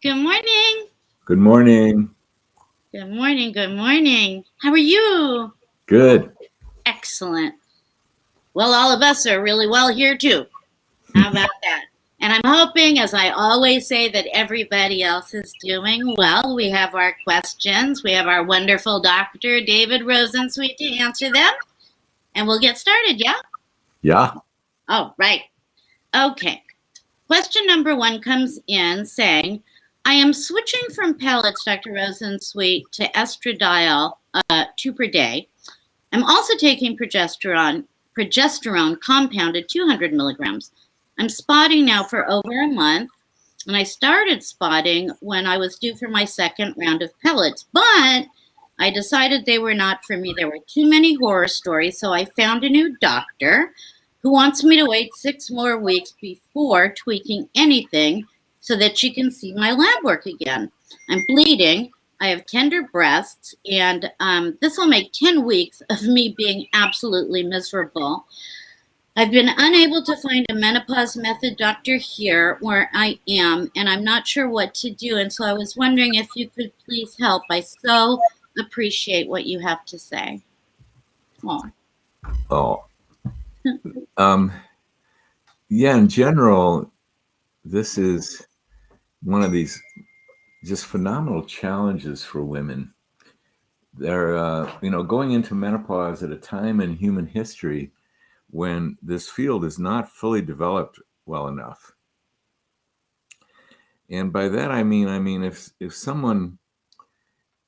Good morning. Good morning. Good morning. Good morning. How are you? Good. Excellent. Well, all of us are really well here too. How about that? And I'm hoping, as I always say, that everybody else is doing well. We have our questions. We have our wonderful Dr. David Rosensweet to answer them. And we'll get started, yeah? Yeah. Oh, right. Okay. Question number 1 comes in saying, I am switching from pellets, Dr. Rosensweet, to estradiol 2 per day. I'm also taking progesterone compounded 200 milligrams. I'm spotting now for over a month, and I started spotting when I was due for my second round of pellets, but I decided they were not for me. There were too many horror stories, so I found a new doctor who wants me to wait 6 more weeks before tweaking anything so that she can see my lab work again. I'm bleeding. I have tender breasts, and this will make 10 weeks of me being absolutely miserable. I've been unable to find a menopause method doctor here where I am, and I'm not sure what to do. And so I was wondering if you could please help. I so appreciate what you have to say. Oh. Yeah, in general, this is one of these just phenomenal challenges for women. They're, going into menopause at a time in human history when this field is not fully developed well enough. And by that, I mean, if someone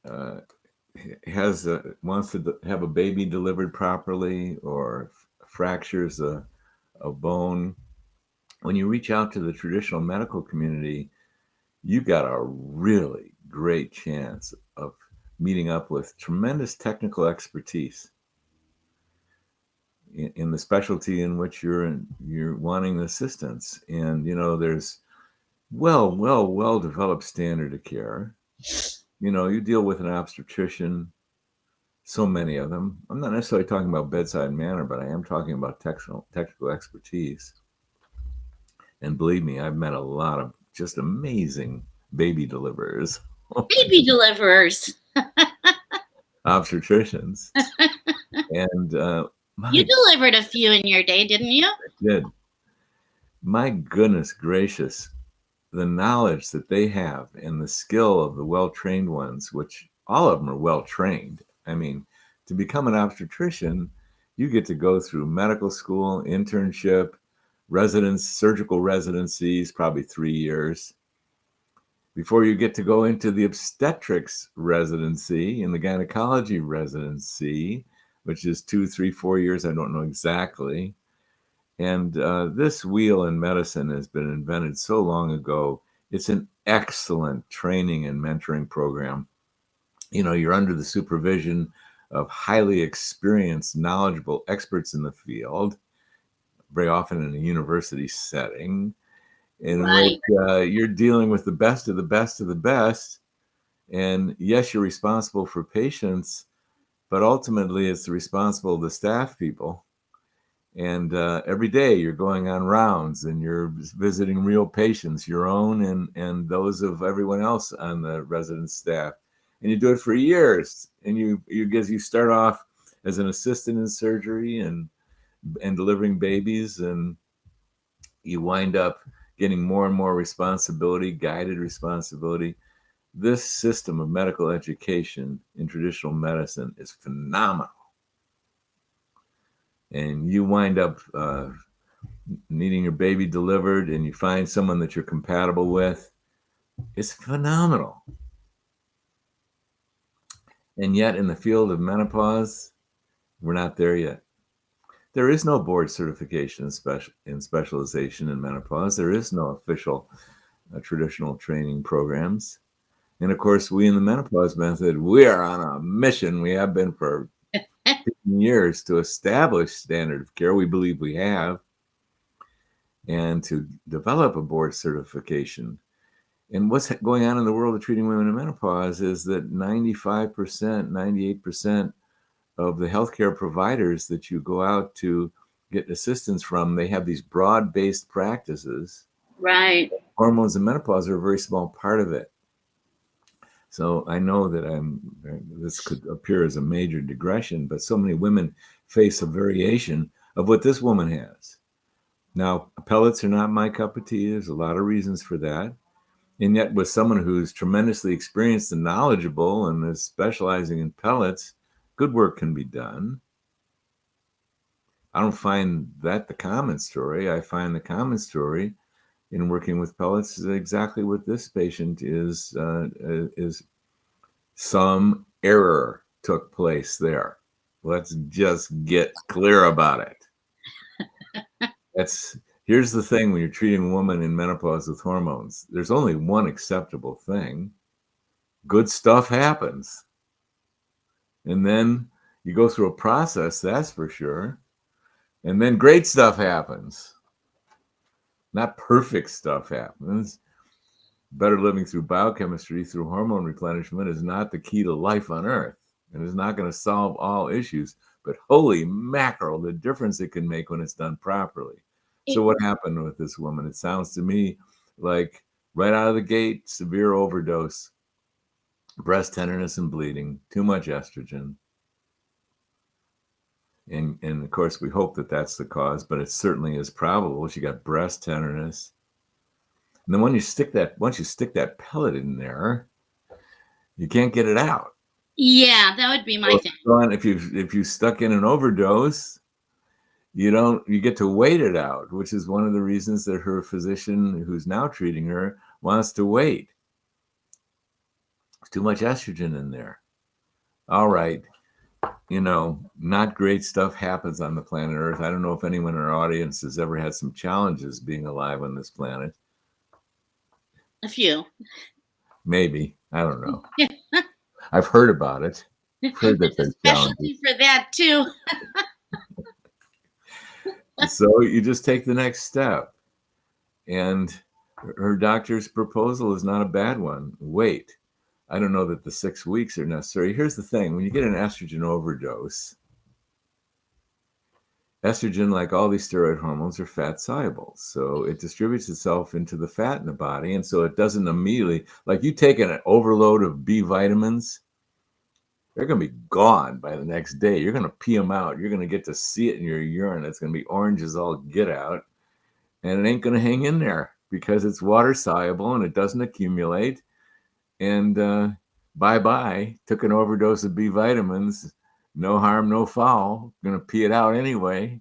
wants to have a baby delivered properly or fractures a bone, when you reach out to the traditional medical community, you got a really great chance of meeting up with tremendous technical expertise in the specialty in which you're wanting assistance. And there's well developed standard of care. You deal with an obstetrician, so many of them. I'm not necessarily talking about bedside manner, but I am talking about technical expertise. And believe me, I've met a lot of just amazing baby deliverers. Baby deliverers. Obstetricians. And you delivered a few in your day, didn't you? I did. My goodness gracious, the knowledge that they have and the skill of the well-trained ones, which all of them are well-trained. I mean, to become an obstetrician, you get to go through medical school, internship, surgical residencies, probably 3 years, before you get to go into the obstetrics residency and the gynecology residency, which is 2, 3, 4 years. I don't know exactly. And this wheel in medicine has been invented so long ago. It's an excellent training and mentoring program. You're under the supervision of highly experienced, knowledgeable experts in the field, very often in a university setting, in which you're dealing with the best of the best of the best. And yes, you're responsible for patients, but ultimately it's responsible of the staff people. And every day you're going on rounds and you're visiting real patients, your own and those of everyone else on the resident staff. And you do it for years. And you start off as an assistant in surgery and delivering babies, and you wind up getting more and more responsibility, guided responsibility. This system of medical education in traditional medicine is phenomenal. And you wind up needing your baby delivered and you find someone that you're compatible with. It's phenomenal. And yet in the field of menopause, we're not there yet. There is no board certification in specialization in menopause. There is no official traditional training programs. And of course, we in the menopause method, we are on a mission. We have been for 15 years to establish standard of care. We believe we have. And to develop a board certification. And what's going on in the world of treating women in menopause is that 95%, 98% of the healthcare providers that you go out to get assistance from, they have these broad-based practices Right. Hormones in menopause are a very small part of it. So I know that this could appear as a major digression, but so many women face a variation of what this woman has. Now, pellets are not my cup of tea. There's a lot of reasons for that. And yet, with someone who's tremendously experienced and knowledgeable and is specializing in pellets, good work can be done. I don't find that the common story. I find the common story in working with pellets is exactly what this patient is some error took place there. Let's just get clear about it. Here's the thing when you're treating a woman in menopause with hormones, there's only one acceptable thing. Good stuff happens. And then you go through a process, that's for sure. And then great stuff happens. Not perfect stuff happens. Better living through biochemistry, through hormone replenishment is not the key to life on earth and is not going to solve all issues. But holy mackerel, the difference it can make when it's done properly. So what happened with this woman? It sounds to me like right out of the gate, severe overdose, breast tenderness and bleeding, too much estrogen. And of course, we hope that that's the cause, but it certainly is probable. She got breast tenderness. And then once you stick that pellet in there, you can't get it out. Yeah, that would be my thing. If you stuck in an overdose, you get to wait it out, which is one of the reasons that her physician who's now treating her wants to wait. There's too much estrogen in there. All right. Not great stuff happens on the planet Earth. I don't know if anyone in our audience has ever had some challenges being alive on this planet. A few. Maybe. I don't know. I've heard about it. I've heard that there's a specialty for that too. So you just take the next step. And her doctor's proposal is not a bad one. Wait. I don't know that the 6 weeks are necessary. Here's the thing. When you get an estrogen overdose, estrogen, like all these steroid hormones, are fat soluble. So it distributes itself into the fat in the body. And so it doesn't immediately, like you take an overload of B vitamins, they're going to be gone by the next day. You're going to pee them out. You're going to get to see it in your urine. It's going to be orange as all get out. And it ain't going to hang in there because it's water soluble and it doesn't accumulate. And bye-bye, took an overdose of B vitamins. No harm, no foul. Going to pee it out anyway.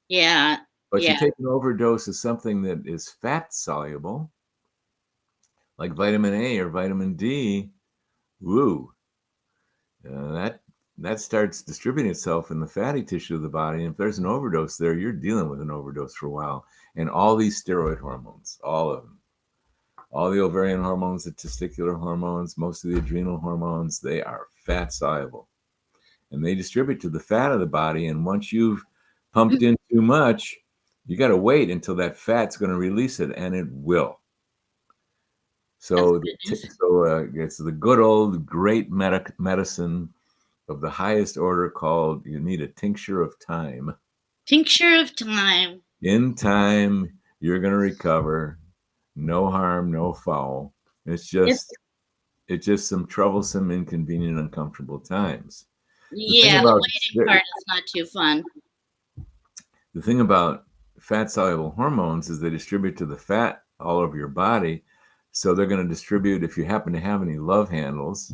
Yeah. But you take an overdose of something that is fat soluble, like vitamin A or vitamin D, woo, that starts distributing itself in the fatty tissue of the body. And if there's an overdose there, you're dealing with an overdose for a while. And all these steroid hormones, all of them, all the ovarian hormones, the testicular hormones, most of the adrenal hormones, they are fat soluble. And they distribute to the fat of the body. And once you've pumped in too much, you got to wait until that fat's going to release it, and it will. So it's the good old great medicine of the highest order called, you need a tincture of time. Tincture of time. In time, you're going to recover. No harm, no foul. It's just some troublesome, inconvenient, uncomfortable times. The waiting part is not too fun. The thing about fat soluble hormones is they distribute to the fat all over your body. So they're going to distribute, if you happen to have any love handles,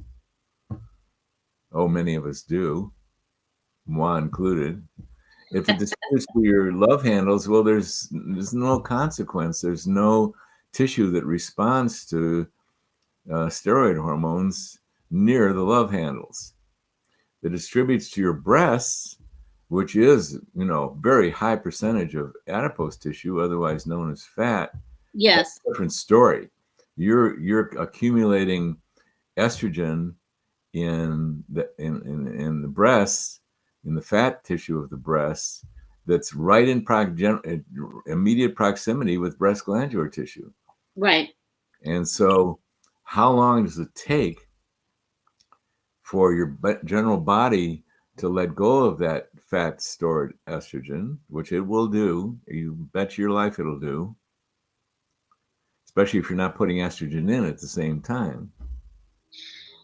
many of us do, moi included. If it distributes to your love handles, well, there's no consequence. There's no tissue that responds to steroid hormones near the love handles. It distributes to your breasts, which is, very high percentage of adipose tissue, otherwise known as fat. Yes. That's a different story. You're accumulating estrogen in the breasts, in the fat tissue of the breasts, that's right in immediate proximity with breast glandular tissue. Right. And so how long does it take for your general body to let go of that fat stored estrogen, which it will do? You bet your life it'll do. especially if you're not putting estrogen in at the same time.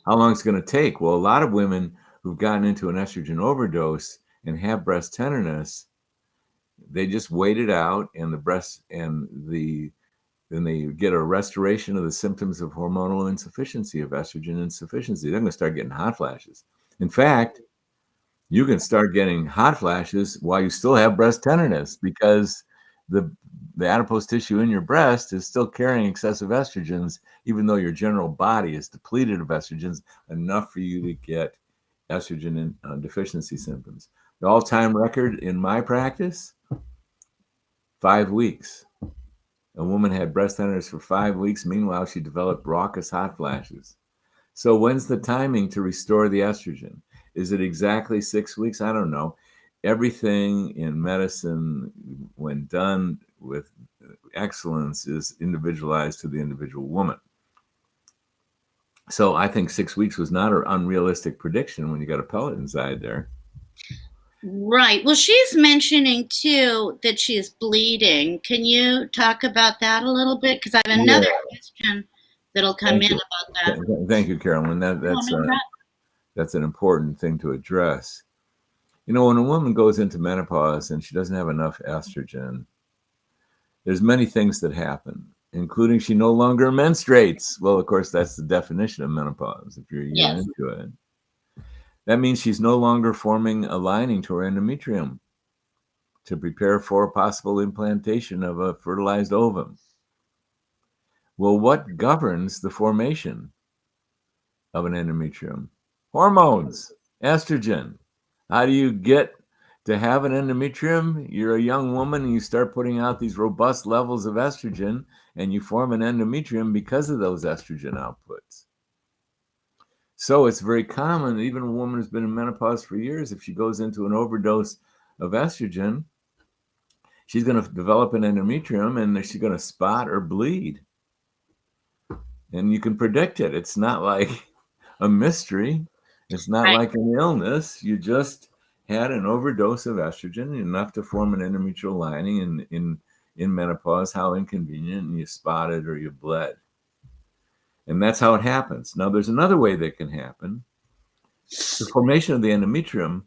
How long it's going to take? Well, a lot of women who've gotten into an estrogen overdose and have breast tenderness, they just wait it out, and the breast and then they get a restoration of the symptoms of hormonal insufficiency, of estrogen insufficiency. They're going to start getting hot flashes. In fact, you can start getting hot flashes while you still have breast tenderness, because the adipose tissue in your breast is still carrying excessive estrogens, even though your general body is depleted of estrogens enough for you to get estrogen deficiency symptoms. The all-time record in my practice, 5 weeks. A woman had breast tenderness for 5 weeks. Meanwhile, she developed raucous hot flashes. So when's the timing to restore the estrogen? Is it exactly 6 weeks? I don't know. Everything in medicine, when done with excellence, is individualized to the individual woman. So I think 6 weeks was not an unrealistic prediction when you got a pellet inside there. Right. Well, she's mentioning too that she's bleeding. Can you talk about that a little bit? Because I have another question that'll come in about that. Thank you, Carolyn. That's an important thing to address. You know, when a woman goes into menopause and she doesn't have enough estrogen, there's many things that happen, including she no longer menstruates. Well, of course, that's the definition of menopause, if you're into it. That means she's no longer forming a lining to her endometrium to prepare for a possible implantation of a fertilized ovum. Well, what governs the formation of an endometrium? Hormones, estrogen. How do you get to have an endometrium? You're a young woman and you start putting out these robust levels of estrogen, and you form an endometrium because of those estrogen outputs. So it's very common, even a woman who's been in menopause for years, if she goes into an overdose of estrogen, she's going to develop an endometrium and she's going to spot or bleed. And you can predict it. It's not like a mystery. It's not like an illness. You just had an overdose of estrogen, enough to form an endometrial lining in menopause. How inconvenient, and you spotted or you bled. And that's how it happens. Now, there's another way that can happen. The formation of the endometrium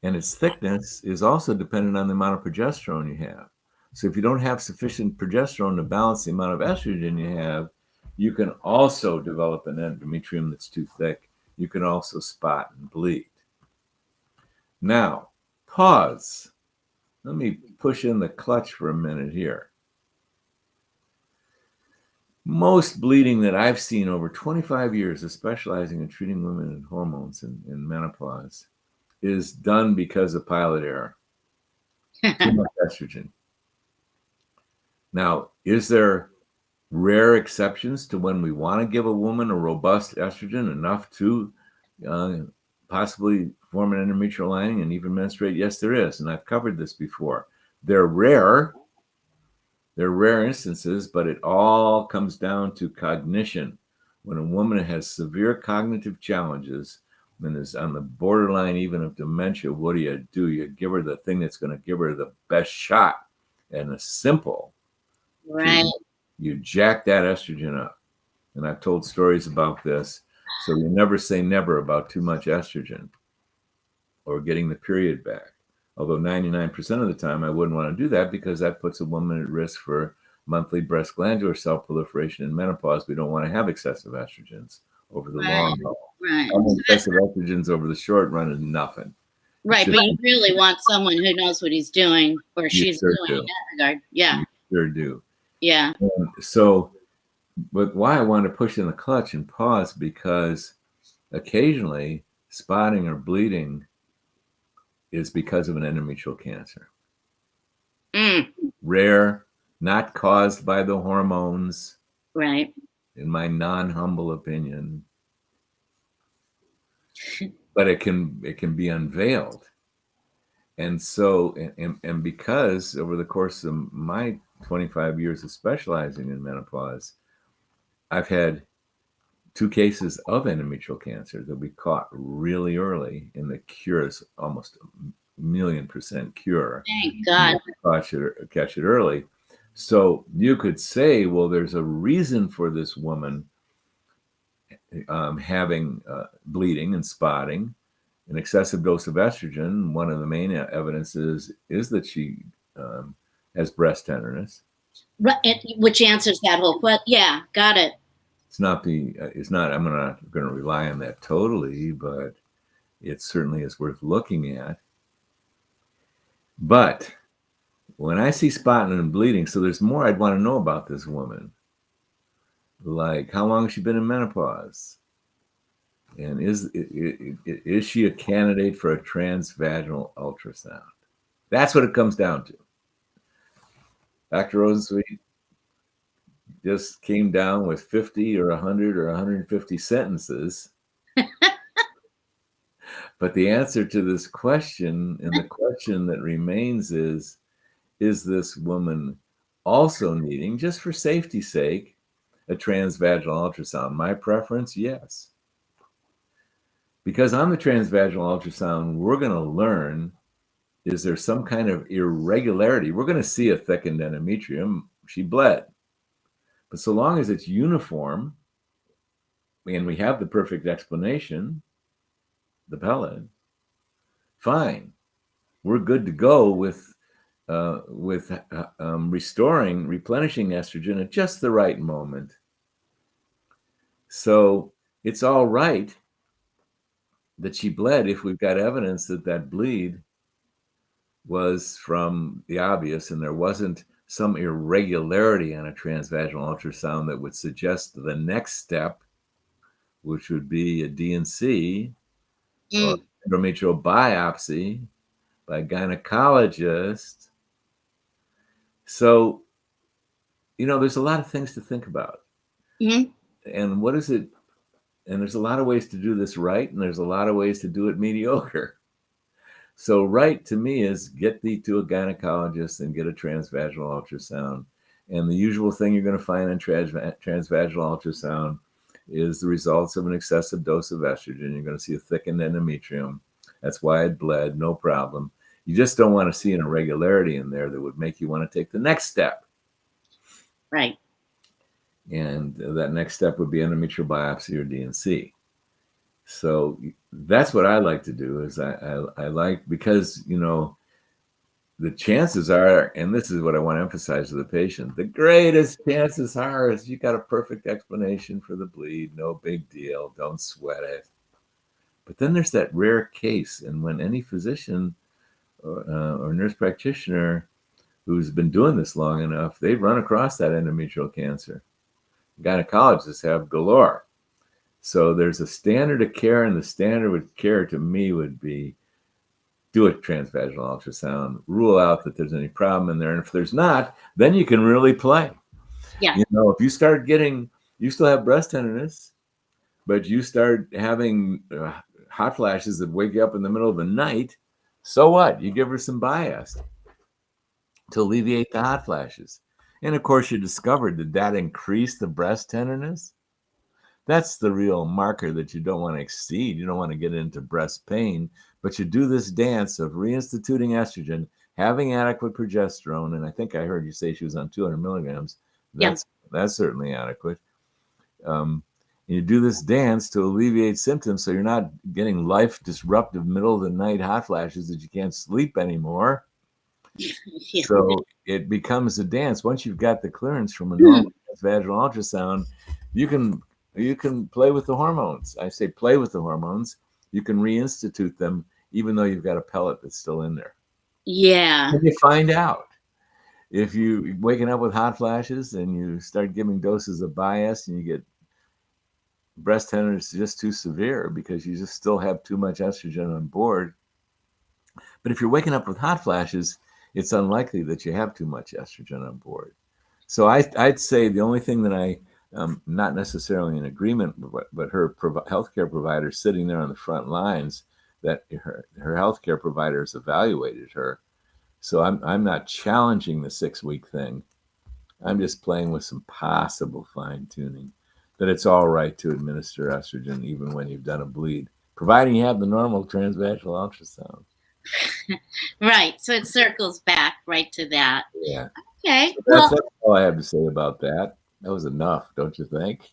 and its thickness is also dependent on the amount of progesterone you have. So if you don't have sufficient progesterone to balance the amount of estrogen you have, you can also develop an endometrium that's too thick. You can also spot and bleed. Now, pause. Let me push in the clutch for a minute here. Most bleeding that I've seen over 25 years of specializing in treating women in hormones and in menopause is done because of pilot error. Too much estrogen. Now, is there rare exceptions to when we want to give a woman a robust estrogen enough to possibly form an endometrial lining and even menstruate? Yes, there is, and I've covered this before. They're rare. They're rare instances, but it all comes down to cognition. When a woman has severe cognitive challenges and is on the borderline even of dementia, what do? You give her the thing that's going to give her the best shot, and it's simple. Right. You jack that estrogen up. And I've told stories about this. So you never say never about too much estrogen or getting the period back. Although 99% of the time I wouldn't want to do that, because that puts a woman at risk for monthly breast glandular cell proliferation in menopause. We don't want to have excessive estrogens over the long haul. Right. Excessive estrogens over the short run is nothing. Right, but you really want someone who knows what he's doing or she's doing in that regard. Yeah. You sure do. Yeah. So, but why I want to push in the clutch and pause, because occasionally spotting or bleeding is because of an endometrial cancer. Rare, not caused by the hormones. Right. In my non-humble opinion. But it can be unveiled. And so, and because over the course of my 25 years of specializing in menopause, I've had 2 cases of endometrial cancer that we caught really early, and the cure is almost 1,000,000% cure. Thank God. Catch it early. So you could say, well, there's a reason for this woman having bleeding and spotting, an excessive dose of estrogen. One of the main evidences is that she has breast tenderness. Which answers that whole question. Yeah, got it. It's not I'm not going to rely on that totally, but it certainly is worth looking at. But when I see spotting and bleeding, so there's more I'd want to know about this woman. Like, how long has she been in menopause? And is she a candidate for a transvaginal ultrasound? That's what it comes down to. Dr. Rosensweet just came down with 50 or 100 or 150 sentences. But the answer to this question, and the question that remains, is this woman also needing, just for safety's sake, a transvaginal ultrasound? My preference, yes. Because on the transvaginal ultrasound, we're going to learn, is there some kind of irregularity? We're going to see a thickened endometrium. She bled. But so long as it's uniform and we have the perfect explanation, the pellet, fine. We're good to go with replenishing estrogen at just the right moment. So it's all right that she bled if we've got evidence that that bleed was from the obvious and there wasn't some irregularity on a transvaginal ultrasound that would suggest the next step, which would be a DNC or endometrial biopsy by a gynecologist. So, there's a lot of things to think about. And what is it? And there's a lot of ways to do this right, and there's a lot of ways to do it mediocre. So right to me is get thee to a gynecologist and get a transvaginal ultrasound. And the usual thing you're going to find in transvaginal ultrasound is the results of an excessive dose of estrogen. You're going to see a thickened endometrium. That's why it bled, no problem. You just don't want to see an irregularity in there that would make you want to take the next step. Right. And that next step would be endometrial biopsy or DNC. So that's what I like to do, is I like, because, the chances are, and this is what I want to emphasize to the patient, the greatest chances are is you got a perfect explanation for the bleed, no big deal, don't sweat it. But then there's that rare case, and when any physician or nurse practitioner who's been doing this long enough, they've run across that endometrial cancer. Gynecologists have galore. So there's a standard of care, and the standard of care to me would be do a transvaginal ultrasound, rule out that there's any problem in there. And if there's not, then you can really play. Yeah. If you start you still have breast tenderness, but you start having hot flashes that wake you up in the middle of the night, so what? You give her some bias to alleviate the hot flashes. And of course, you discovered that increased the breast tenderness. That's the real marker that you don't want to exceed. You don't want to get into breast pain, but you do this dance of reinstituting estrogen, having adequate progesterone. And I think I heard you say she was on 200 milligrams. That's certainly adequate. And you do this dance to alleviate symptoms, so you're not getting life disruptive middle of the night hot flashes that you can't sleep anymore. Yeah. So it becomes a dance. Once you've got the clearance from a normal vaginal ultrasound, you can play with the hormones. I say play with the hormones. You can reinstitute them, even though you've got a pellet that's still in there. Yeah. And you find out if you're waking up with hot flashes and you start giving doses of bias and you get breast tenderness just too severe because you just still have too much estrogen on board. But if you're waking up with hot flashes, it's unlikely that you have too much estrogen on board. So I'd say the only thing that I not necessarily in agreement, but her healthcare provider sitting there on the front lines, that her healthcare providers evaluated her. So I'm not challenging the 6-week thing. I'm just playing with some possible fine tuning, that it's all right to administer estrogen even when you've done a bleed, providing you have the normal transvaginal ultrasound. Right. So it circles back right to that. Yeah. Okay. So Well, that's all I have to say about that. That was enough, don't you think?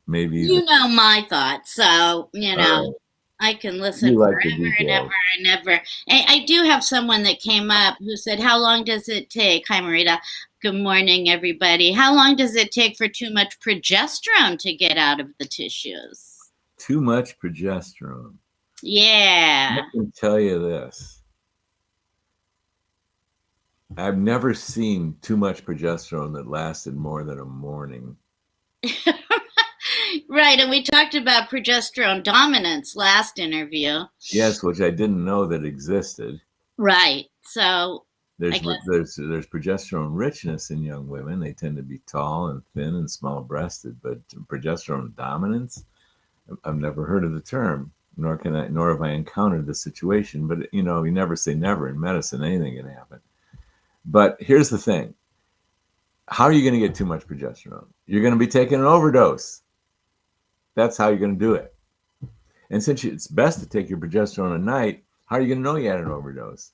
Maybe even. you know my thoughts, so All right. I can listen You like the forever and ever details. and ever. I do have someone that came up who said, "How long does it take?" Hi, Marita. Good morning, everybody. How long does it take for too much progesterone to get out of the tissues? Too much progesterone. I Yeah. can tell you this. I've never seen too much progesterone that lasted more than a morning. Right, and we talked about progesterone dominance last interview. Yes, which I didn't know that existed. Right. So I There's guess there's progesterone richness in young women. They tend to be tall and thin and small-breasted, but progesterone dominance, I've never heard of the term, nor have I encountered the situation. But you never say never in medicine. Anything can happen. But here's the thing: how are you going to get too much progesterone? You're going to be taking an overdose. That's how you're going to do it. And since it's best to take your progesterone at night, how are you going to know you had an overdose?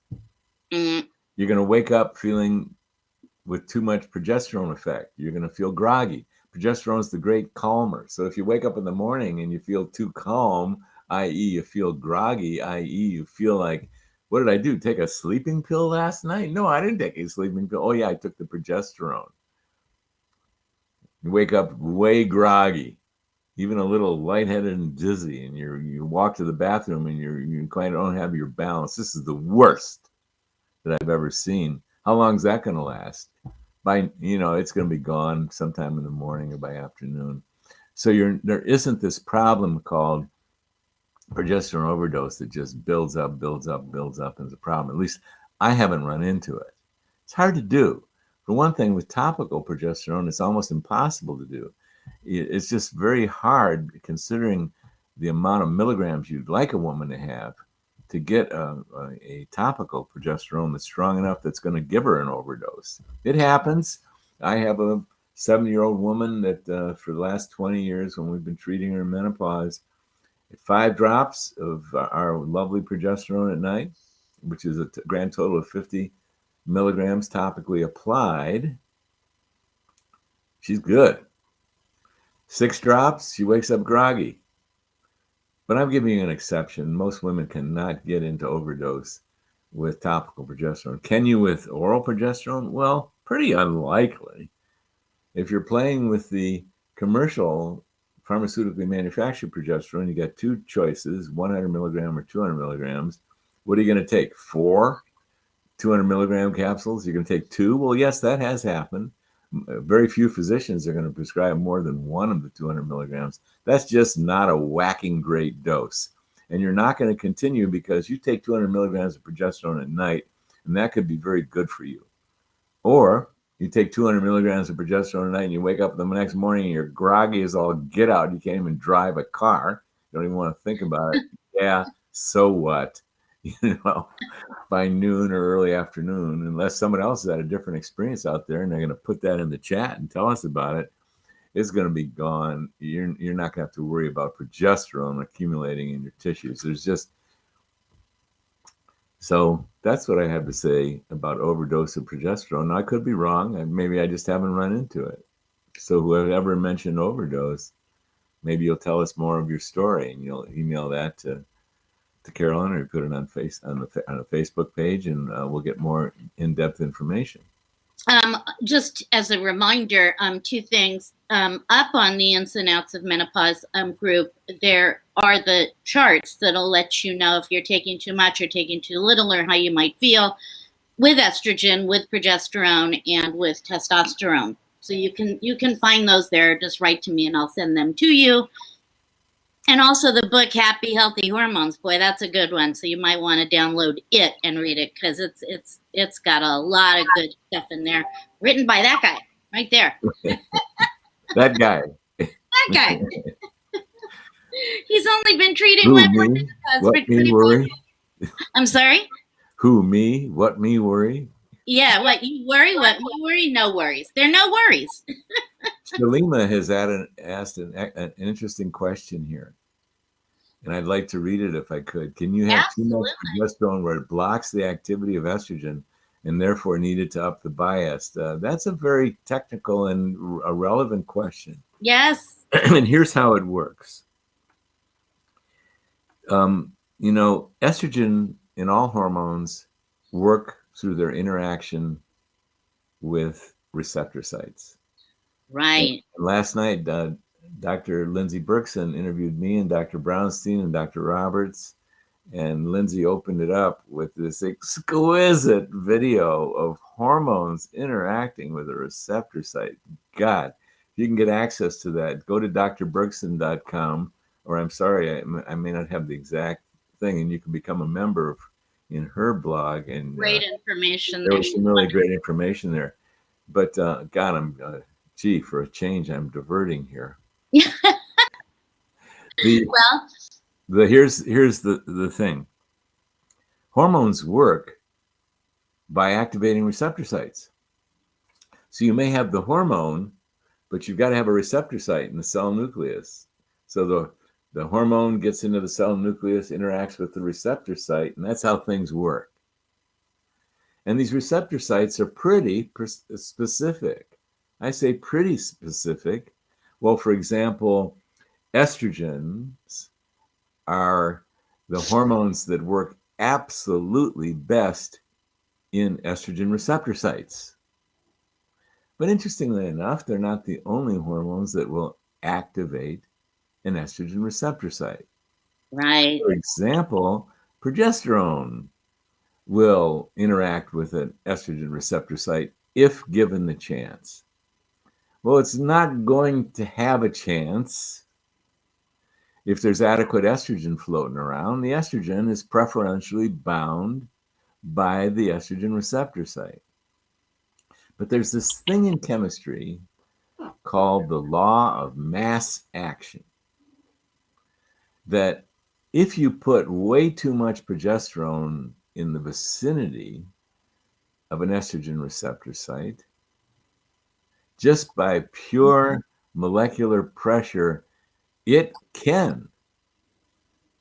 mm, You're going to wake up feeling with too much progesterone effect. You're going to feel groggy. Progesterone is the great calmer. So if you wake up in the morning and you feel too calm, i.e., you feel groggy, i.e., you feel like, what did I do? Take a sleeping pill last night? No, I didn't take a sleeping pill. Oh, yeah, I took the progesterone. You wake up way groggy, even a little lightheaded and dizzy, and you walk to the bathroom and you kind of don't have your balance. This is the worst that I've ever seen. How long is that going to last? It's going to be gone sometime in the morning or by afternoon. So there isn't this problem called progesterone overdose that just builds up, builds up, builds up as a problem. At least I haven't run into it. It's hard to do. For one thing, with topical progesterone, it's almost impossible to do. It's just very hard considering the amount of milligrams you'd like a woman to have to get a topical progesterone that's strong enough that's going to give her an overdose. It happens. I have a 7-year-old woman that for the last 20 years, when we've been treating her menopause, 5 drops of our lovely progesterone at night, which is a grand total of 50 milligrams topically applied, she's good. 6 drops, she wakes up groggy. But I'm giving you an exception. Most women cannot get into overdose with topical progesterone. Can you with oral progesterone? Well, pretty unlikely. If you're playing with the commercial pharmaceutically manufactured progesterone, you got 2 choices, 100 milligram or 200 milligrams. What are you going to take? 4 200 milligram capsules? You're going to take 2? Well, yes, that has happened. Very few physicians are going to prescribe more than 1 of the 200 milligrams. That's just not a whacking great dose. And you're not going to continue because you take 200 milligrams of progesterone at night, and that could be very good for you. Or you take 200 milligrams of progesterone at night and you wake up the next morning and you're groggy as all get out. You can't even drive a car. You don't even want to think about it. Yeah, so what? By noon or early afternoon, unless someone else has had a different experience out there and they're going to put that in the chat and tell us about it, it's going to be gone. You're not going to have to worry about progesterone accumulating in your tissues. So that's what I have to say about overdose of progesterone. Now, I could be wrong. Maybe I just haven't run into it. So whoever mentioned overdose, maybe you'll tell us more of your story and you'll email that to Carolyn, or put it on a Facebook page, and we'll get more in-depth information. Just as a reminder, 2 things. Up on the Ins and Outs of Menopause group, there are the charts that'll let you know if you're taking too much or taking too little, or how you might feel with estrogen, with progesterone, and with testosterone. So you can find those there. Just write to me and I'll send them to you. And also the book Happy Healthy Hormones. Boy, that's a good one. So you might want to download it and read it, because it's got a lot of good stuff in there, written by that guy right there. That guy. That guy. He's only been treating Who, women me? What me worry? I'm sorry? Who, me? What me worry? Yeah, what you worry, what me worry, no worries. There are no worries. Shalima has asked an interesting question here, and I'd like to read it if I could. Can you have too much progesterone where it blocks the activity of estrogen and therefore needed to up the bias? That's a very technical and a relevant question. Yes. And here's how it works. Estrogen and all hormones work through their interaction with receptor sites. Right. And last night, Dr. Lindsay Berkson interviewed me and Dr. Brownstein and Dr. Roberts, and Lindsay opened it up with this exquisite video of hormones interacting with a receptor site. God, if you can get access to that, go to drberkson.com, or I'm sorry, I may not have the exact thing, and you can become a member in her blog. And great information. There was some really great information there. But God, gee, for a change, I'm diverting here. Here's the thing. Hormones work by activating receptor sites. So you may have the hormone, but you've got to have a receptor site in the cell nucleus. So the hormone gets into the cell nucleus, interacts with the receptor site, and that's how things work. And these receptor sites are pretty specific. I say pretty specific. Well, for example, estrogens are the hormones that work absolutely best in estrogen receptor sites. But interestingly enough, they're not the only hormones that will activate an estrogen receptor site. Right. For example, progesterone will interact with an estrogen receptor site if given the chance. Well, it's not going to have a chance if there's adequate estrogen floating around. The estrogen is preferentially bound by the estrogen receptor site. But there's this thing in chemistry called the law of mass action, that if you put way too much progesterone in the vicinity of an estrogen receptor site, just by pure molecular pressure, it can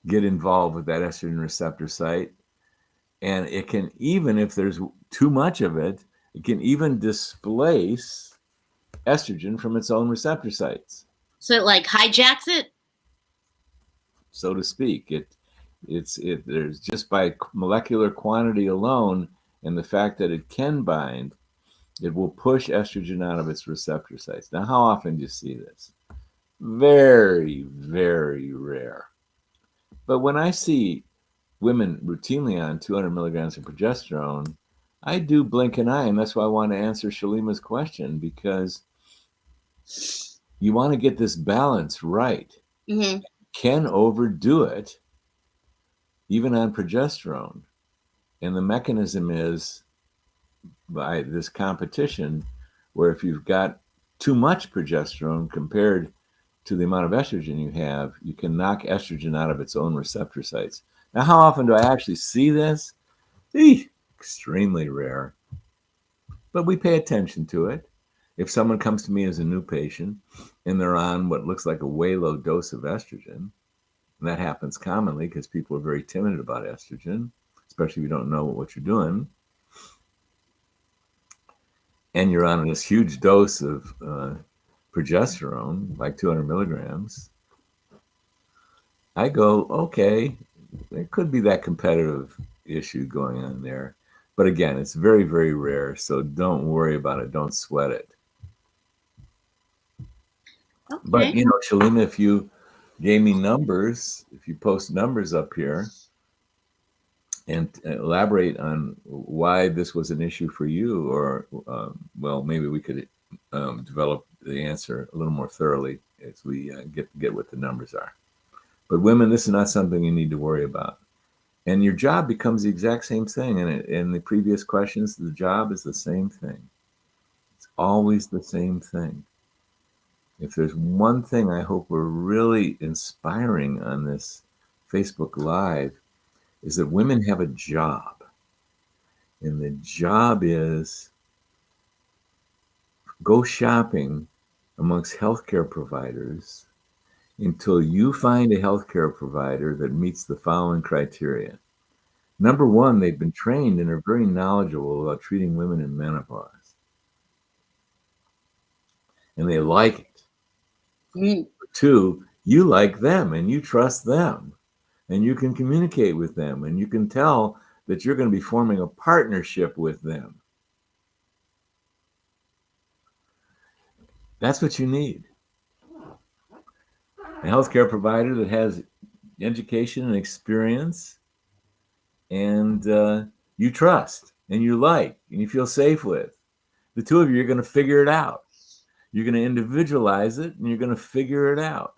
get involved with that estrogen receptor site. And it can, even if there's too much of it, it can even displace estrogen from its own receptor sites. So it like hijacks it? So to speak. There's just by molecular quantity alone and the fact that it can bind, it will push estrogen out of its receptor sites. Now, how often do you see this? Very, very rare. But when I see women routinely on 200 milligrams of progesterone, I do blink an eye, and that's why I want to answer Shalima's question, because you want to get this balance right. Mm-hmm. Can overdo it, even on progesterone. And the mechanism is by this competition, where if you've got too much progesterone compared to the amount of estrogen you have, you can knock estrogen out of its own receptor sites. Now, how often do I actually see this? Extremely rare. But we pay attention to it. If someone comes to me as a new patient and they're on what looks like a way low dose of estrogen, and that happens commonly because people are very timid about estrogen, especially if you don't know what you're doing, and you're on this huge dose of progesterone, like 200 milligrams, I go, okay, there could be that competitive issue going on there. But again, it's very, very rare, so don't worry about it. Don't sweat it. Okay. But, Shalima, if you gave me numbers, if you post numbers up here and elaborate on why this was an issue for you, or, well, maybe we could develop the answer a little more thoroughly as we get what the numbers are. But women, this is not something you need to worry about. And your job becomes the exact same thing. And in the previous questions, the job is the same thing. It's always the same thing. If there's one thing I hope we're really inspiring on this Facebook Live, is that women have a job. And the job is go shopping amongst healthcare providers until you find a healthcare provider that meets the following criteria. Number one, they've been trained and are very knowledgeable about treating women in menopause. And they like it. Mm. Two, you like them and you trust them. And you can communicate with them. And you can tell that you're going to be forming a partnership with them. That's what you need. A healthcare provider that has education and experience and you trust and you like and you feel safe with. The two of you are going to figure it out. You're going to individualize it and you're going to figure it out.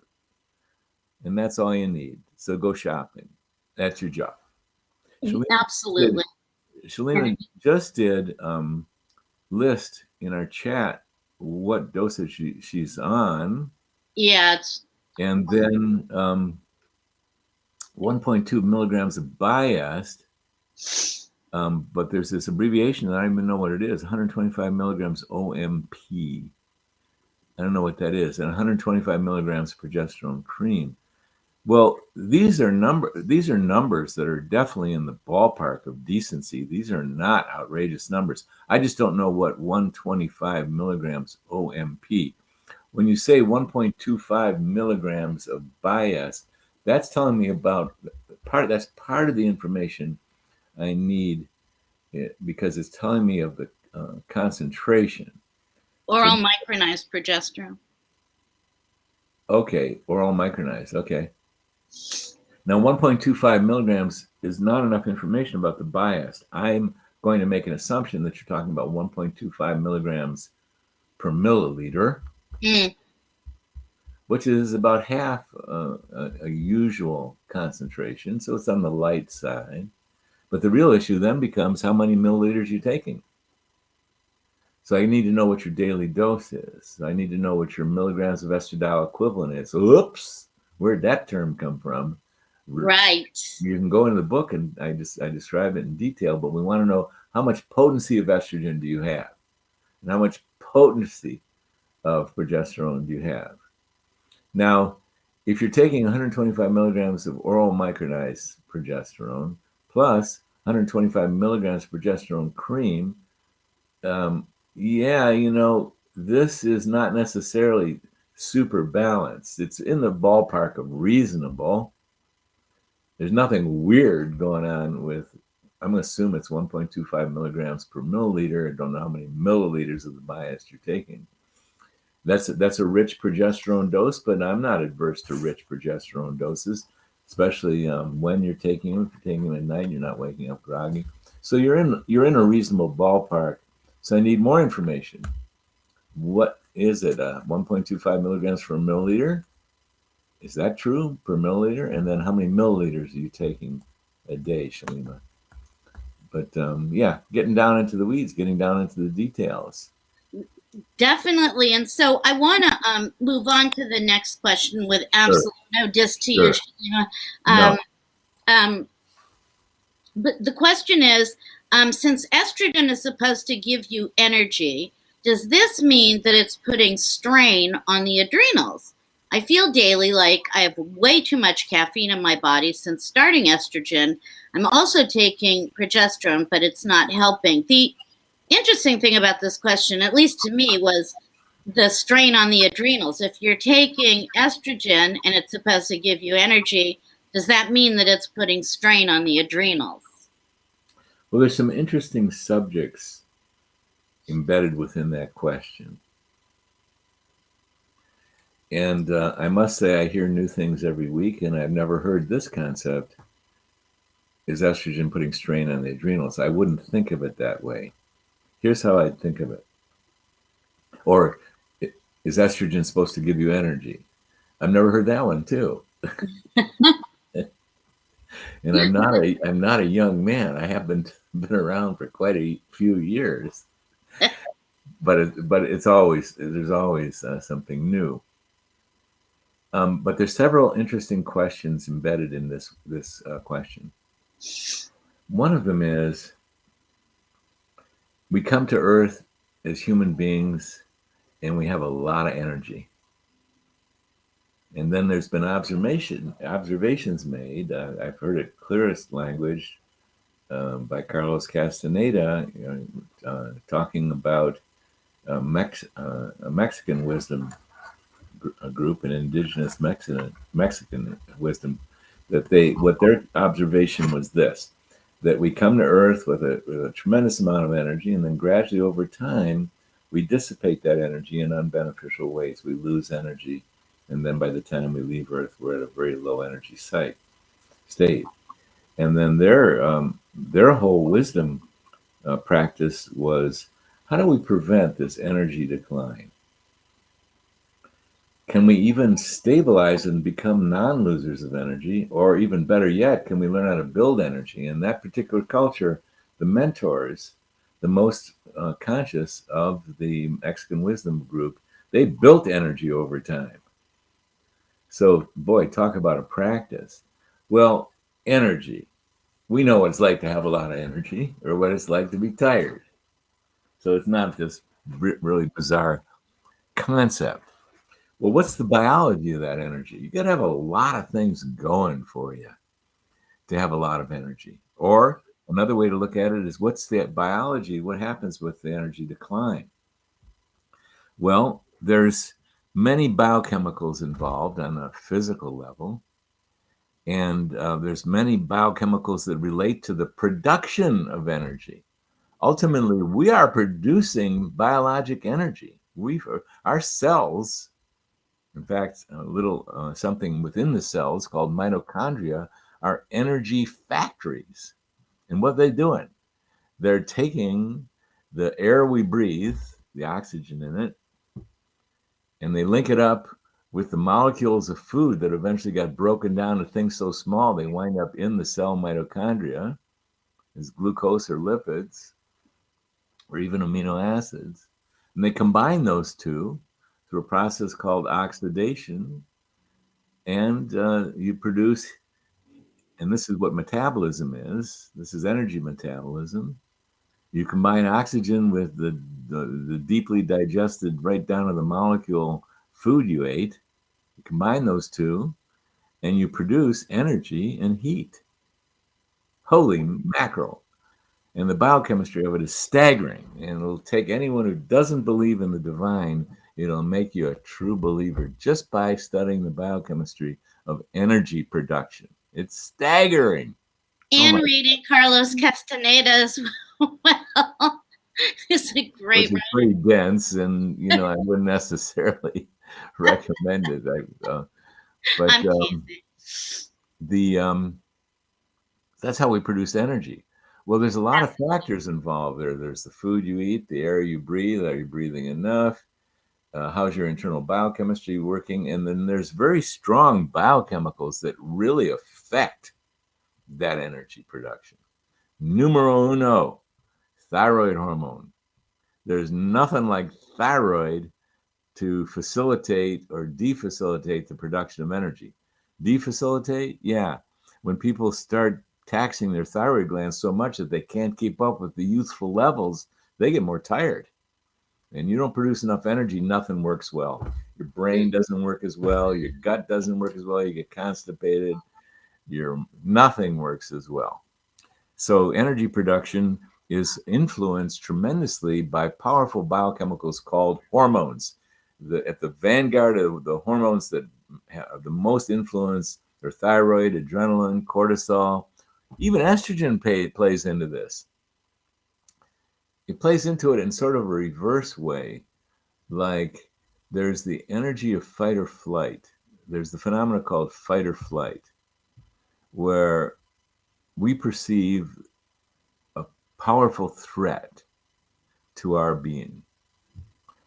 And that's all you need. So go shopping. That's your job. Absolutely. Shalina just did list in our chat what dosage she's on. Yeah. And then 1.2 milligrams of biased. But there's this abbreviation that I don't even know what it is. 125 milligrams OMP. I don't know what that is. And 125 milligrams progesterone cream. Well, these are numbers that are definitely in the ballpark of decency. These are not outrageous numbers. I just don't know what 125 milligrams OMP. When you say 1.25 milligrams of bias, that's telling me about that's part of the information I need, because it's telling me of the concentration. Oral micronized progesterone. Okay, oral micronized. Okay. Now, 1.25 milligrams is not enough information about the bias. I'm going to make an assumption that you're talking about 1.25 milligrams per milliliter, which is about half a usual concentration. So it's on the light side. But the real issue then becomes how many milliliters you're taking. So I need to know what your daily dose is. I need to know what your milligrams of estradiol equivalent is. Oops, where'd that term come from? Right. You can go into the book and I describe it in detail, but we want to know how much potency of estrogen do you have? And how much potency of progesterone do you have? Now, if you're taking 125 milligrams of oral micronized progesterone plus 125 milligrams of progesterone cream, this is not necessarily super balanced. It's in the ballpark of reasonable. There's nothing weird going on with, I'm going to assume it's 1.25 milligrams per milliliter. I don't know how many milliliters of the bias you're taking. That's a rich progesterone dose, but I'm not adverse to rich progesterone doses, especially when you're taking them. If you're taking them at night, you're not waking up groggy. So you're in a reasonable ballpark. So I need more information. What is it? 1.25 milligrams per milliliter? Is that true per milliliter? And then how many milliliters are you taking a day, Shalima? But getting down into the weeds, getting down into the details. Definitely. And so I want to move on to the next question with absolutely no diss to you, Shalima. But the question is, since estrogen is supposed to give you energy, does this mean that it's putting strain on the adrenals? I feel daily like I have way too much caffeine in my body since starting estrogen. I'm also taking progesterone, but it's not helping. The interesting thing about this question, at least to me, was the strain on the adrenals. If you're taking estrogen and it's supposed to give you energy, does that mean that it's putting strain on the adrenals? Well, there's some interesting subjects embedded within that question. And I must say, I hear new things every week, and I've never heard this concept. Is estrogen putting strain on the adrenals? I wouldn't think of it that way. Here's how I'd think of it. Or is estrogen supposed to give you energy? I've never heard that one too. And I'm not a young man. I have been around for quite a few years. But there's always something new. But there's several interesting questions embedded in this question. One of them is, we come to Earth as human beings and we have a lot of energy. And then there's been observations made. I've heard it clearest language by Carlos Castaneda, talking about a Mexican wisdom group, an indigenous Mexican wisdom, that what their observation was this, that we come to Earth with a tremendous amount of energy, and then gradually over time, we dissipate that energy in unbeneficial ways. We lose energy, and then by the time we leave Earth, we're at a very low energy state. And then their whole wisdom practice was, how do we prevent this energy decline? Can we even stabilize and become non-losers of energy? Or even better yet, can we learn how to build energy? In that particular culture, the mentors, the most conscious of the Mexican wisdom group, they built energy over time. So, boy, talk about a practice. Well, energy. We know what it's like to have a lot of energy or what it's like to be tired. So it's not this really bizarre concept. Well, what's the biology of that energy? You got to have a lot of things going for you to have a lot of energy. Or another way to look at it is, what's the biology? What happens with the energy decline? Well, there's many biochemicals involved on a physical level. And there's many biochemicals that relate to the production of energy. Ultimately, we are producing biologic energy. Our cells, in fact, a little something within the cells called mitochondria, are energy factories. And what they're doing, they're taking the air we breathe, the oxygen in it, and they link it up with the molecules of food that eventually got broken down to things so small they wind up in the cell mitochondria as glucose or lipids or even amino acids. And they combine those two through a process called oxidation, and you produce, and this is what metabolism is. This is energy metabolism. You combine oxygen with the deeply digested, right down to the molecule food you ate. You combine those two, and you produce energy and heat. Holy mackerel. And the biochemistry of it is staggering. And it'll take anyone who doesn't believe in the divine, it'll make you a true believer just by studying the biochemistry of energy production. It's staggering. And reading Carlos Castaneda's well. It's a great Which is pretty dense, and I wouldn't necessarily recommend it. But that's how we produce energy. Well, there's a lot of factors involved there. There's the food you eat, the air you breathe. Are you breathing enough? How's your internal biochemistry working? And then there's very strong biochemicals that really affect that energy production. Numero uno, thyroid hormone. There's nothing like thyroid to facilitate or defacilitate the production of energy. Defacilitate? Yeah. When people start taxing their thyroid glands so much that they can't keep up with the youthful levels, they get more tired. And you don't produce enough energy, nothing works well. Your brain doesn't work as well. Your gut doesn't work as well. You get constipated. Nothing works as well. So energy production is influenced tremendously by powerful biochemicals called hormones. At the vanguard of the hormones that have the most influence are thyroid, adrenaline, cortisol. Even estrogen plays into this. It plays into it in sort of a reverse way. Like, there's the energy of fight or flight. There's the phenomena called fight or flight, where we perceive a powerful threat to our being.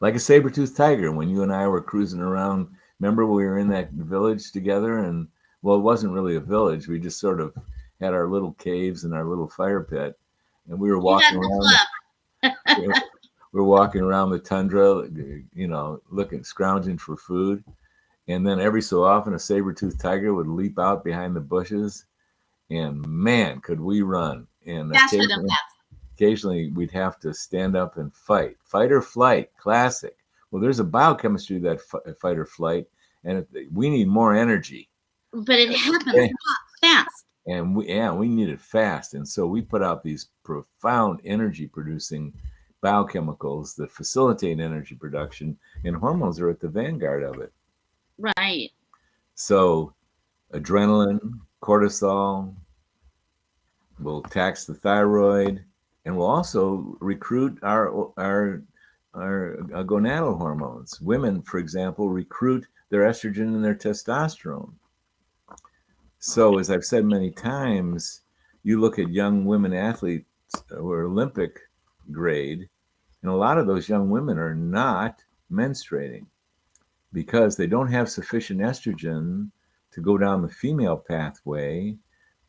Like a saber-toothed tiger, when you and I were cruising around. Remember, we were in that village together, and well, it wasn't really a village. We just sort of had our little caves and our little fire pit, and we were walking around. We're walking around the tundra, scrounging for food. And then every so often, a saber-toothed tiger would leap out behind the bushes, and man, could we run. And occasionally we'd have to stand up and fight. Fight or flight, classic. Well, there's a biochemistry that fight or flight, and we need more energy. But it happens fast. And we need it fast. And so we put out these profound energy producing biochemicals that facilitate energy production, and hormones are at the vanguard of it. Right. So adrenaline, cortisol will tax the thyroid, and will also recruit our gonadal hormones. Women, for example, recruit their estrogen and their testosterone. So, as I've said many times, you look at young women athletes who are Olympic grade, and a lot of those young women are not menstruating because they don't have sufficient estrogen to go down the female pathway.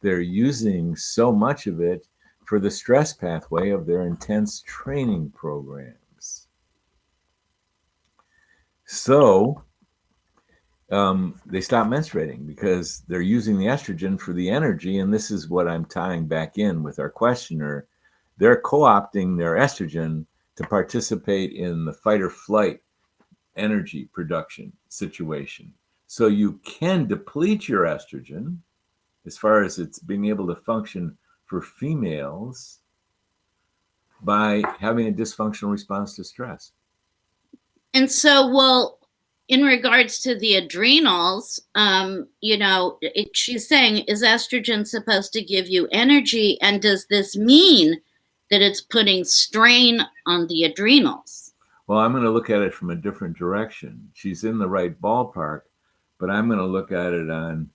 They're using so much of it for the stress pathway of their intense training programs. So they stop menstruating because they're using the estrogen for the energy. And this is what I'm tying back in with our questioner. They're co-opting their estrogen to participate in the fight or flight energy production situation. So you can deplete your estrogen as far as it's being able to function for females by having a dysfunctional response to stress. And so, well, in regards to the adrenals, she's saying, is estrogen supposed to give you energy? And does this mean that it's putting strain on the adrenals? Well, I'm going to look at it from a different direction. She's in the right ballpark, but I'm going to look at it on,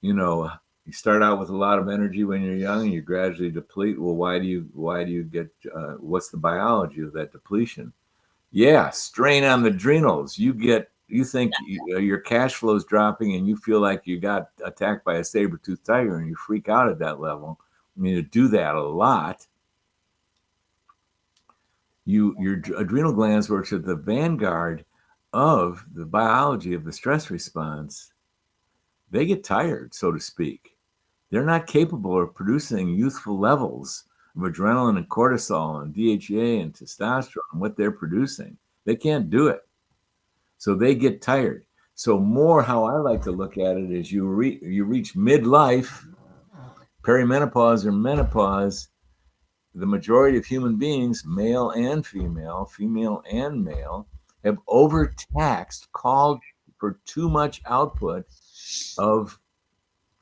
you start out with a lot of energy when you're young and you gradually deplete. Well, why do you get, what's the biology of that depletion? Yeah, strain on the adrenals. You think your cash flow is dropping and you feel like you got attacked by a saber-toothed tiger and you freak out at that level. I mean, to do that a lot, your adrenal glands works at the vanguard of the biology of the stress response. They get tired, so to speak. They're not capable of producing youthful levels of adrenaline and cortisol and DHEA and testosterone, what they're producing. They can't do it. So they get tired. So more how I like to look at it is you reach midlife, perimenopause or menopause. The majority of human beings, male and female and male, have overtaxed, called for too much output of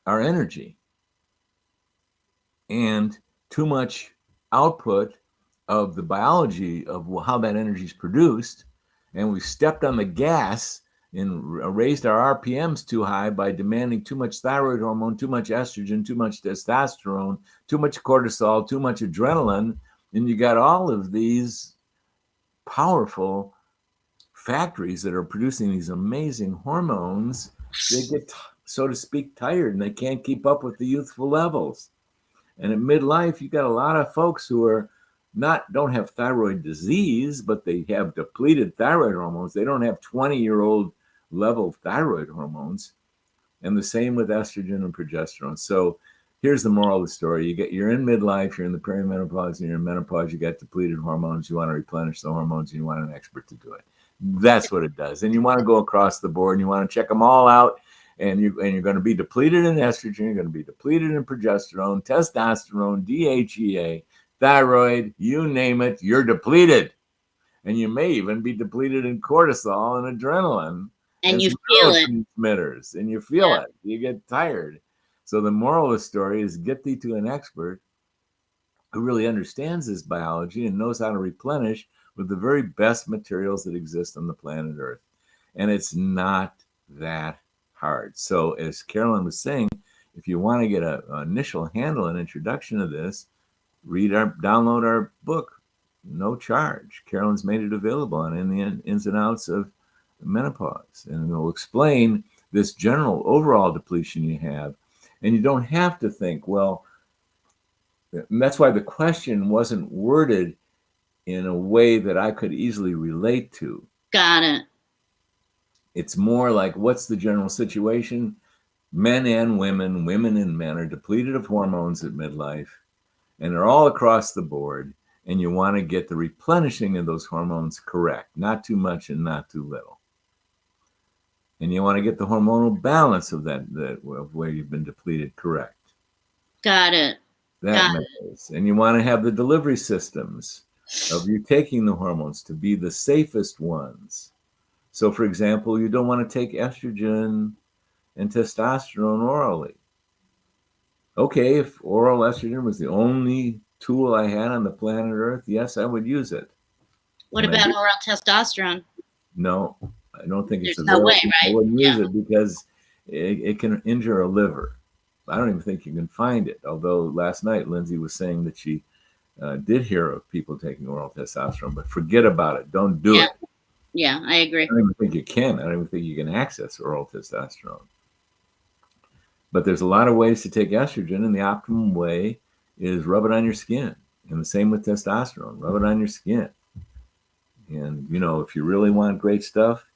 our energy and too much output of the biology of how that energy is produced. And we've stepped on the gas and raised our RPMs too high by demanding too much thyroid hormone, too much estrogen, too much testosterone, too much cortisol, too much adrenaline. And you got all of these powerful factories that are producing these amazing hormones. They get, so to speak, tired and they can't keep up with the youthful levels. And at midlife, you got a lot of folks who are don't have thyroid disease, but they have depleted thyroid hormones. They don't have 20-year-old level thyroid hormones. And the same with estrogen and progesterone. So here's the moral of the story. You're in midlife, you're in the perimenopause, and you're in menopause, you got depleted hormones, you want to replenish the hormones, and you want an expert to do it. That's what it does. And you want to go across the board and you want to check them all out. And you're going to be depleted in estrogen, you're going to be depleted in progesterone, testosterone, DHEA, thyroid, you name it, you're depleted. And you may even be depleted in cortisol and adrenaline. And you feel it. And you feel it. You get tired. So the moral of the story is get thee to an expert who really understands this biology and knows how to replenish with the very best materials that exist on the planet Earth. And it's not that hard. So as Carolyn was saying, if you want to get an initial handle and introduction to this, download our book, no charge. Carolyn's made it available on in the ins and outs of menopause. And it'll explain this general overall depletion you have. And you don't have to think, well, and that's why the question wasn't worded in a way that I could easily relate to. Got it. It's more like, what's the general situation? Men and women and men are depleted of hormones at midlife, and they're all across the board. And you want to get the replenishing of those hormones correct, not too much and not too little. And you want to get the hormonal balance of that of where you've been depleted correct. Got it. That matters. And you want to have the delivery systems of you taking the hormones to be the safest ones. So, for example, you don't want to take estrogen and testosterone orally. Okay, if oral estrogen was the only tool I had on the planet Earth, yes, I would use it. What about oral testosterone? No, I don't think it's There's no available. way, right? I wouldn't use it because it can injure a liver. I don't even think you can find it. Although last night Lindsay was saying that she did hear of people taking oral testosterone, but forget about it. Don't do it. Yeah, I agree. I don't even think you can. I don't even think you can access oral testosterone. But there's a lot of ways to take estrogen, and the optimum way is rub it on your skin. And the same with testosterone, rub it on your skin. And, you know, if you really want great stuff,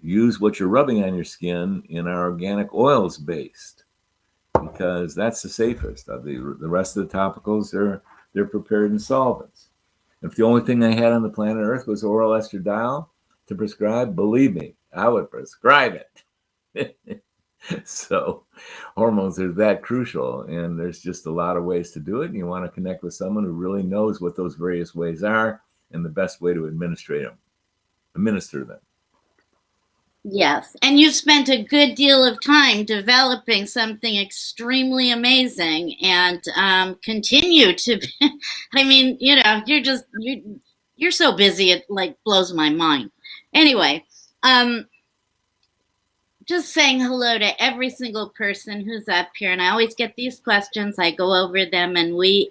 use what you're rubbing on your skin in our organic oils based, because that's the safest. The rest of the topicals, they're prepared in solvents. If the only thing I had on the planet Earth was oral estradiol to prescribe, believe me, I would prescribe it. So hormones are that crucial, and there's just a lot of ways to do it. And you want to connect with someone who really knows what those various ways are and the best way to administer them. Yes, and you spent a good deal of time developing something extremely amazing, and continue to. I mean, you know, you're so busy it like blows my mind. Anyway, just saying hello to every single person who's up here, and I always get these questions. I go over them, and we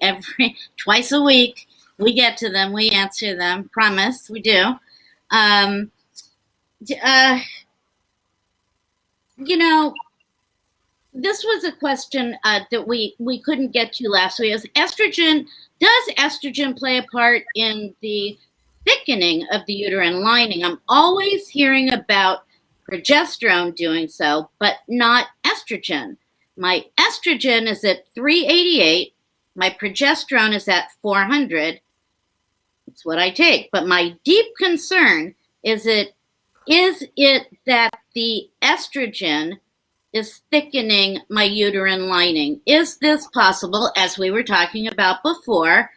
twice a week we get to them, we answer them. Promise, we do. You know, this was a question that we couldn't get to last week. Does estrogen play a part in the thickening of the uterine lining? I'm always hearing about progesterone doing so, but not estrogen. My estrogen is at 388. My progesterone is at 400. It's what I take. But my deep concern is it that the estrogen is thickening my uterine lining? Is this possible, as we were talking about before?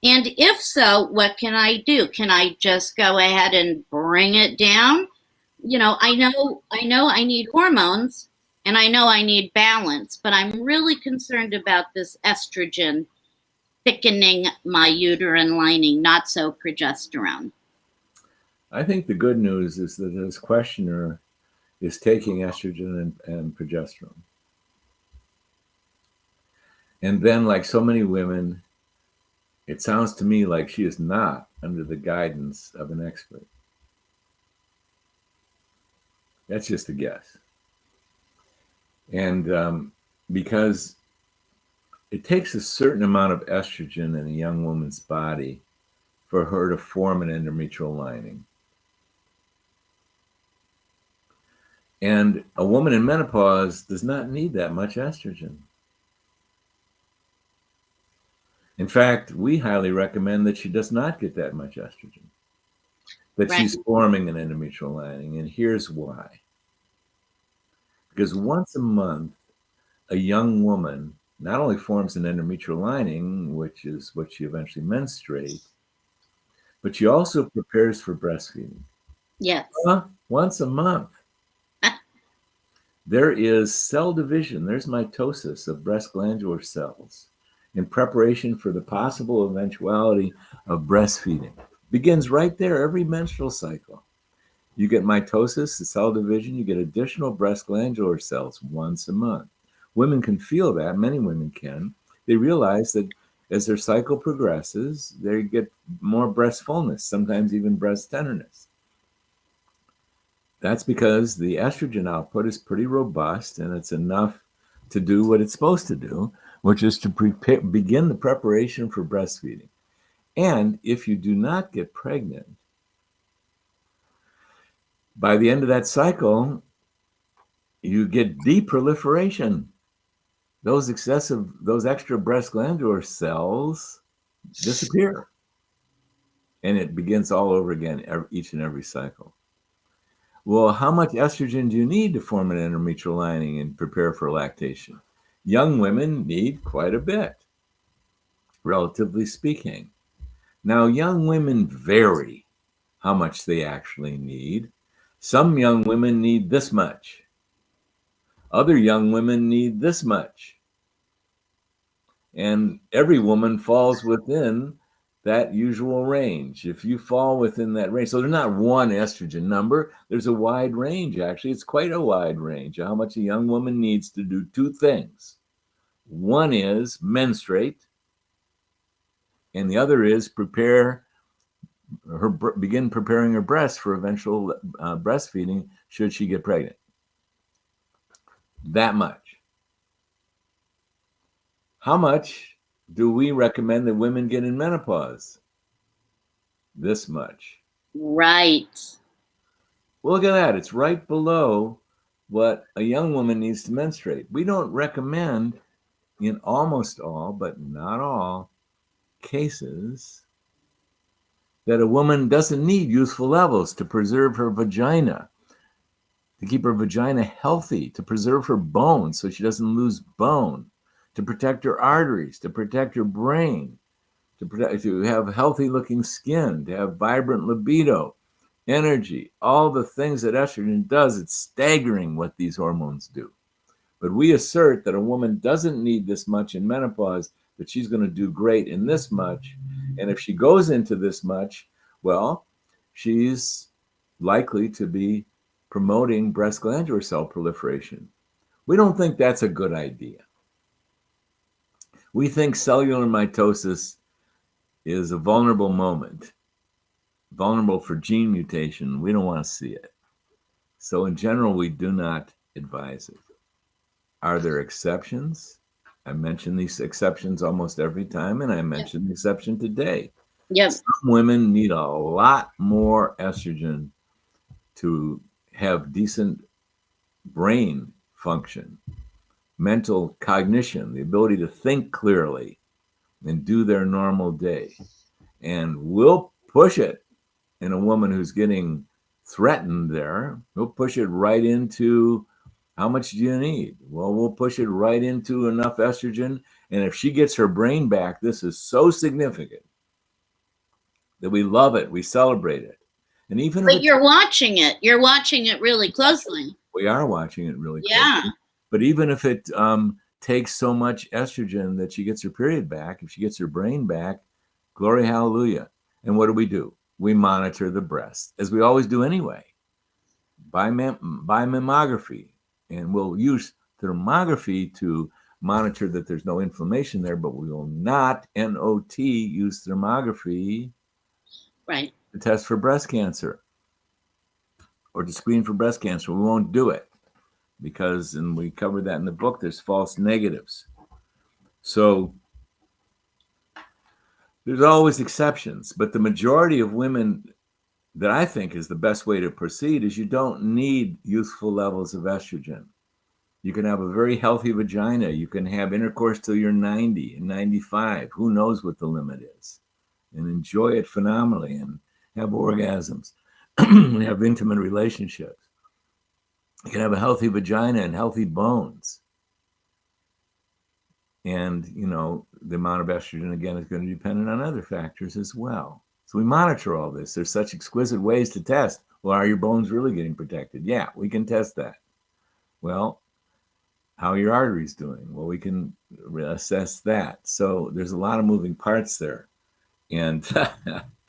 And if so, what can I do? Can I just go ahead and bring it down? You know I need hormones, and I know I need balance, but I'm really concerned about this estrogen thickening my uterine lining, not so progesterone. I think the good news is that this questioner is taking estrogen and progesterone. And then, like so many women, it sounds to me like she is not under the guidance of an expert. That's just a guess. And because it takes a certain amount of estrogen in a young woman's body for her to form an endometrial lining. And a woman in menopause does not need that much estrogen. In fact, we highly recommend that she does not get that much estrogen, that Right. she's forming an endometrial lining. And here's why. Because once a month, a young woman not only forms an endometrial lining, which is what she eventually menstruates, but she also prepares for breastfeeding. Yes. Once a month. There is cell division, there's mitosis of breast glandular cells in preparation for the possible eventuality of breastfeeding. Begins right there, every menstrual cycle. You get mitosis, the cell division, you get additional breast glandular cells once a month. Women can feel that, many women can. They realize that as their cycle progresses, they get more breast fullness, sometimes even breast tenderness. That's because the estrogen output is pretty robust, and it's enough to do what it's supposed to do, which is to begin the preparation for breastfeeding. And if you do not get pregnant, by the end of that cycle, you get deproliferation. Those extra breast glandular cells disappear. And it begins all over again, each and every cycle. Well, how much estrogen do you need to form an endometrial lining and prepare for lactation? Young women need quite a bit, relatively speaking. Now, young women vary how much they actually need. Some young women need this much. Other young women need this much. And every woman falls within that usual range. If you fall within that range, so there's not one estrogen number, there's a wide range. Actually, it's quite a wide range of how much a young woman needs to do two things. One is menstruate, and the other is begin preparing her breast for eventual breastfeeding should she get pregnant. That much. How much do we recommend that women get in menopause? This much. Right. Well, look at that. It's right below what a young woman needs to menstruate. We don't recommend in almost all, but not all cases, that a woman doesn't need useful levels to preserve her vagina, to keep her vagina healthy, to preserve her bone so she doesn't lose bone, to protect her arteries, to protect her brain, to have healthy looking skin, to have vibrant libido, energy, all the things that estrogen does. It's staggering what these hormones do. But we assert that a woman doesn't need this much in menopause, that she's going to do great in this much. And if she goes into this much, well, she's likely to be promoting breast glandular cell proliferation. We don't think that's a good idea. We think cellular mitosis is a vulnerable moment, vulnerable for gene mutation. We don't want to see it. So in general, we do not advise it. Are there exceptions? I mention these exceptions almost every time, and I mentioned the exception today. Yep. Some women need a lot more estrogen to have decent brain function, mental cognition, the ability to think clearly and do their normal day. And we'll push it in a woman who's getting threatened there. We'll push it right into how much do you need? Well, we'll push it right into enough estrogen. And if she gets her brain back, this is so significant that we love it. We celebrate it. And even but you're watching it. You're watching it really closely. We are watching it really closely. But even if it takes so much estrogen that she gets her period back, if she gets her brain back, glory, hallelujah. And what do? We monitor the breast, as we always do anyway, by mammography. And we'll use thermography to monitor that there's no inflammation there, but we will not, NOT, use thermography to test for breast cancer or to screen for breast cancer. We won't do it because, and we covered that in the book, there's false negatives. So there's always exceptions, but the majority of women that I think is the best way to proceed is you don't need youthful levels of estrogen. You can have a very healthy vagina. You can have intercourse till you're 90 and 95. Who knows what the limit is? And enjoy it phenomenally and have orgasms and have intimate relationships. You can have a healthy vagina and healthy bones. And, the amount of estrogen, again, is going to depend on other factors as well. So we monitor all this. There's such exquisite ways to test. Well, are your bones really getting protected? Yeah, we can test that. Well, how are your arteries doing? Well, we can assess that. So there's a lot of moving parts there. And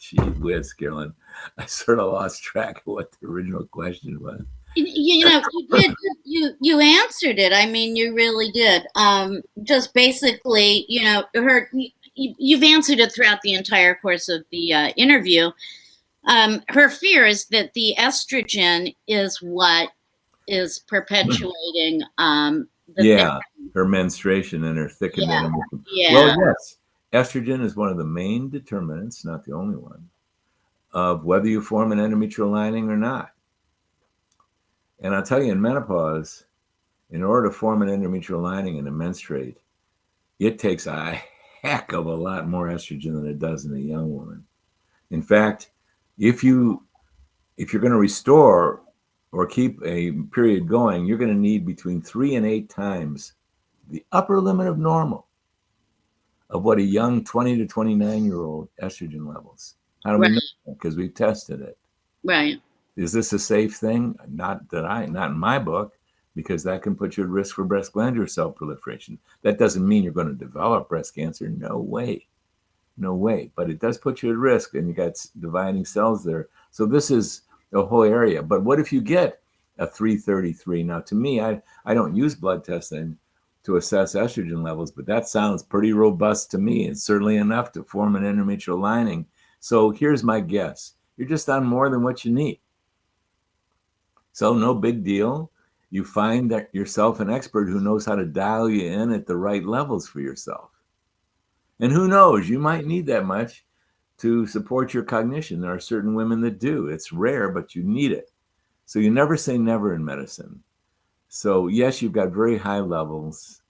gee whiz, Carolyn, I sort of lost track of what the original question was. You you answered it. I mean, you really did. Just basically, you've answered it throughout the entire course of the interview. Her fear is that the estrogen is what is perpetuating her menstruation and her thickened endometrium. Well, yes, estrogen is one of the main determinants, not the only one, of whether you form an endometrial lining or not. And I'll tell you, in menopause, in order to form an endometrial lining and to menstruate, it takes a heck of a lot more estrogen than it does in a young woman. In fact, if you're going to restore or keep a period going, you're going to need between 3 and 8 times the upper limit of normal of what a young 20 to 29-year-old estrogen levels. How do we know that? Because we've tested it. Right. Is this a safe thing? Not in my book, because that can put you at risk for breast glandular cell proliferation. That doesn't mean you're going to develop breast cancer. No way. No way. But it does put you at risk, and you got dividing cells there. So this is a whole area. But what if you get a 333? Now, to me, I don't use blood testing to assess estrogen levels, but that sounds pretty robust to me. It's certainly enough to form an endometrial lining. So here's my guess. You're just on more than what you need. So no big deal. You find that yourself an expert who knows how to dial you in at the right levels for yourself. And who knows, you might need that much to support your cognition. There are certain women that do. It's rare, but you need it. So you never say never in medicine. So yes, you've got very high levels.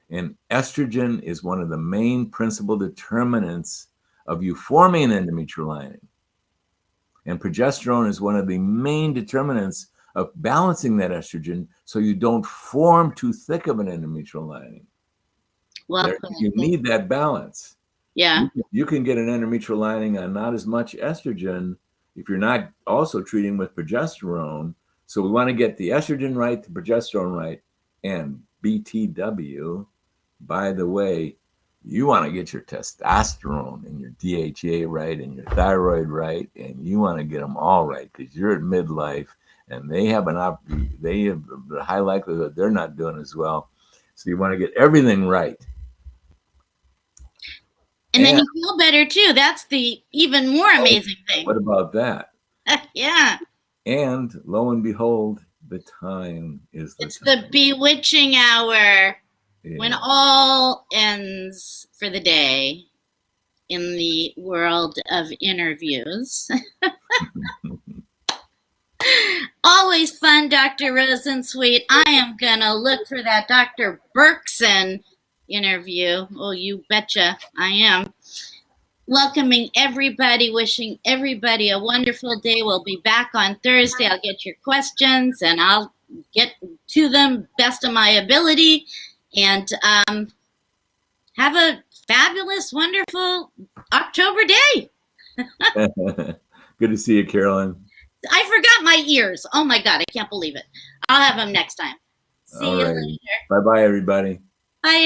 And estrogen is one of the main principal determinants of you forming an endometrial lining. And progesterone is one of the main determinants of balancing that estrogen so you don't form too thick of an endometrial lining. Well, you need that balance. Yeah. You can get an endometrial lining on not as much estrogen if you're not also treating with progesterone. So we want to get the estrogen right, the progesterone right, and BTW. By the way, you want to get your testosterone and your DHA right and your thyroid right, and you want to get them all right because you're at midlife and they have the high likelihood they're not doing as well. So you want to get everything right. And then you feel better too. That's the even more amazing thing. What about that? Yeah. And lo and behold, the time is the bewitching hour. Yeah. When all ends for the day in the world of interviews. Always fun, Dr. Rosensweet. I am going to look for that Dr. Berkson interview. Oh, you betcha I am. Welcoming everybody, wishing everybody a wonderful day. We'll be back on Thursday. I'll get your questions and I'll get to them best of my ability. And have a fabulous, wonderful October day. Good to see you, Carolyn. I forgot my ears. Oh, my God. I can't believe it. I'll have them next time. See you later. Bye-bye, everybody. Bye, everybody.